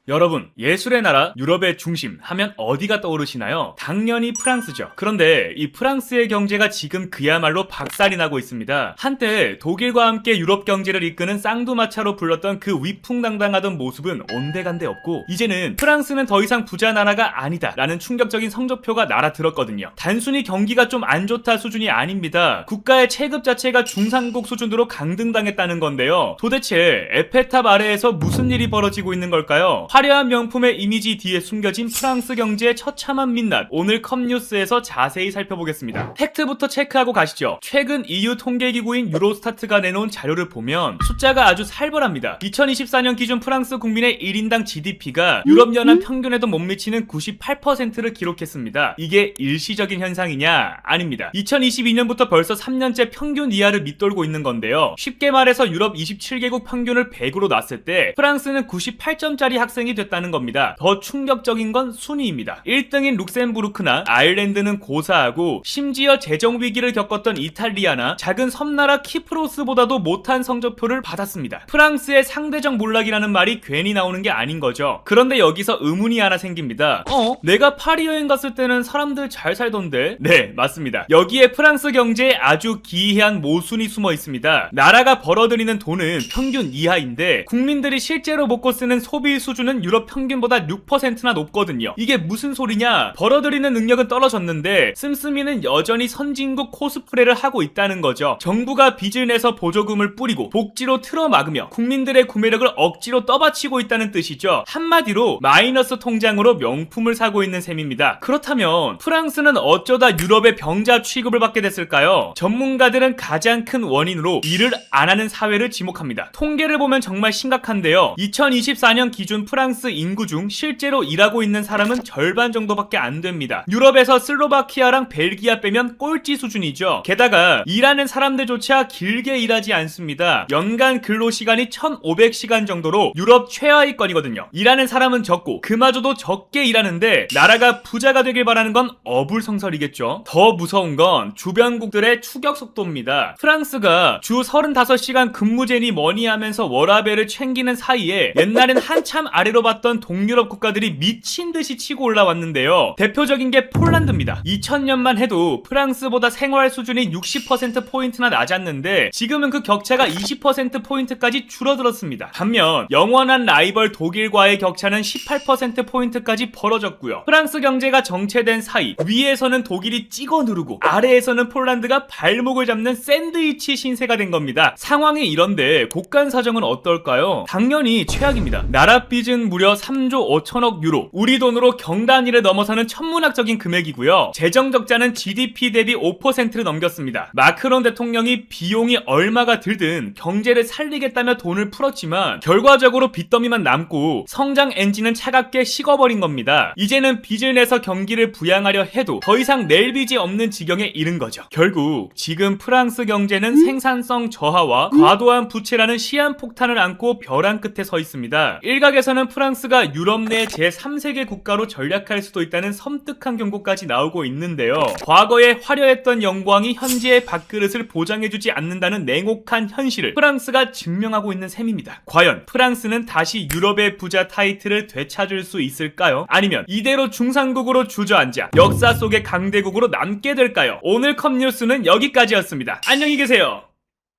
여러분, 예술의 나라 유럽의 중심 하면 어디가 떠오르시나요? 당연히 프랑스죠. 그런데 이 프랑스의 경제가 지금 그야말로 박살이 나고 있습니다. 한때 독일과 함께 유럽 경제를 이끄는 쌍두마차로 불렀던 그 위풍당당하던 모습은 온데간데 없고, 이제는 프랑스는 더 이상 부자 나라가 아니다 라는 충격적인 성적표가 날아들었거든요. 단순히 경기가 좀 안 좋다 수준이 아닙니다. 국가의 체급 자체가 중상국 수준으로 강등당했다는 건데요. 도대체 에펠탑 아래에서 무슨 일이 벌어지고 있는 걸까요? 화려한 명품의 이미지 뒤에 숨겨진 프랑스 경제의 처참한 민낯, 오늘 컵뉴스에서 자세히 살펴보겠습니다. 팩트부터 체크하고 가시죠. 최근 EU 통계기구인 유로스타트가 내놓은 자료를 보면 숫자가 아주 살벌합니다. 2024년 기준 프랑스 국민의 1인당 GDP가 유럽연합 평균에도 못 미치는 98%를 기록했습니다. 이게 일시적인 현상이냐? 아닙니다. 2022년부터 벌써 3년째 평균 이하를 밑돌고 있는 건데요. 쉽게 말해서 유럽 27개국 평균을 100으로 놨을 때 프랑스는 98점짜리 학생이 됐다는 겁니다. 더 충격적인 건 순위입니다. 1등인 룩셈부르크나 아일랜드는 고사하고, 심지어 재정위기를 겪었던 이탈리아나 작은 섬나라 키프로스보다도 못한 성적표를 받았습니다. 프랑스의 상대적 몰락이라는 말이 괜히 나오는 게 아닌 거죠. 그런데 여기서 의문이 하나 생깁니다. 내가 파리 여행 갔을 때는 사람들 잘 살던데? 네, 맞습니다. 여기에 프랑스 경제에 아주 기이한 모순이 숨어 있습니다. 나라가 벌어들이는 돈은 평균 이하인데 국민들이 실제로 먹고 쓰는 소비 수준은 유럽 평균보다 6%나 높거든요. 이게 무슨 소리냐? 벌어들이는 능력은 떨어졌는데 씀씀이는 여전히 선진국 코스프레를 하고 있다는 거죠. 정부가 빚을 내서 보조금을 뿌리고 복지로 틀어막으며 국민들의 구매력을 억지로 떠받치고 있다는 뜻이죠. 한마디로 마이너스 통장으로 명품을 사고 있는 셈입니다. 그렇다면 프랑스는 어쩌다 유럽의 병자 취급을 받게 됐을까요? 전문가들은 가장 큰 원인으로 일을 안 하는 사회를 지목합니다. 통계를 보면 정말 심각한데요. 2024년 기준 프랑스 인구 중 실제로 일하고 있는 사람은 절반 정도밖에 안 됩니다. 유럽에서 슬로바키아랑 벨기아 빼면 꼴찌 수준이죠. 게다가 일하는 사람들조차 길게 일하지 않습니다. 연간 근로시간이 1500시간 정도로 유럽 최하위권이거든요. 일하는 사람은 적고 그마저도 적게 일하는데 나라가 부자가 되길 바라는 건 어불성설이겠죠. 더 무서운 건 주변국들의 추격 속도입니다. 프랑스가 주 35시간 근무제니 뭐니 하면서 워라밸을 챙기는 사이에 옛날엔 한참 아래로 봤던 동유럽 국가들이 미친듯이 치고 올라왔는데요. 대표적인 게 폴란드입니다. 2000년만 해도 프랑스보다 생활 수준이 60%포인트나 낮았는데 지금은 그 격차가 20%포인트까지 줄어들었습니다. 반면 영원한 라이벌 독일과의 격차는 18%포인트까지 벌어졌고요. 프랑스 경제가 정체된 사이, 위에서는 독일이 찍어 누르고 아래에서는 폴란드가 발목을 잡는 샌드위치 신세가 된 겁니다. 상황이 이런데 국간 사정은 어떨까요? 당연히 최악입니다. 나라 빚은 무려 3조 5천억 유로, 우리 돈으로 경단위를 넘어서는 천문학적인 금액이고요. 재정 적자는 GDP 대비 5%를 넘겼습니다. 마크롱 대통령이 비용이 얼마가 들든 경제를 살리겠다며 돈을 풀었지만 결과적으로 빚더미만 남고 성장 엔진은 차갑게 식어버린 겁니다. 이제는 빚을 내서 경기를 부양하려 해도 더 이상 낼 빚이 없는 지경에 이른 거죠. 결국 지금 프랑스 경제는 생산성 저하와 과도한 부채라는 시한폭탄을 안고 벼랑 끝에 서 있습니다. 일각에서는 프랑스가 유럽 내 제3세계 국가로 전략할 수도 있다는 섬뜩한 경고까지 나오고 있는데요. 과거에 화려했던 영광이 현재의 밥그릇을 보장해주지 않는다는 냉혹한 현실을 프랑스가 증명하고 있는 셈입니다. 과연 프랑스는 다시 유럽의 부자 타이틀을 되찾을 수 있을까요? 아니면 이대로 중상국으로 주저앉아 역사 속의 강대국으로 남게 될까요? 오늘 컵뉴스는 여기까지였습니다. 안녕히 계세요.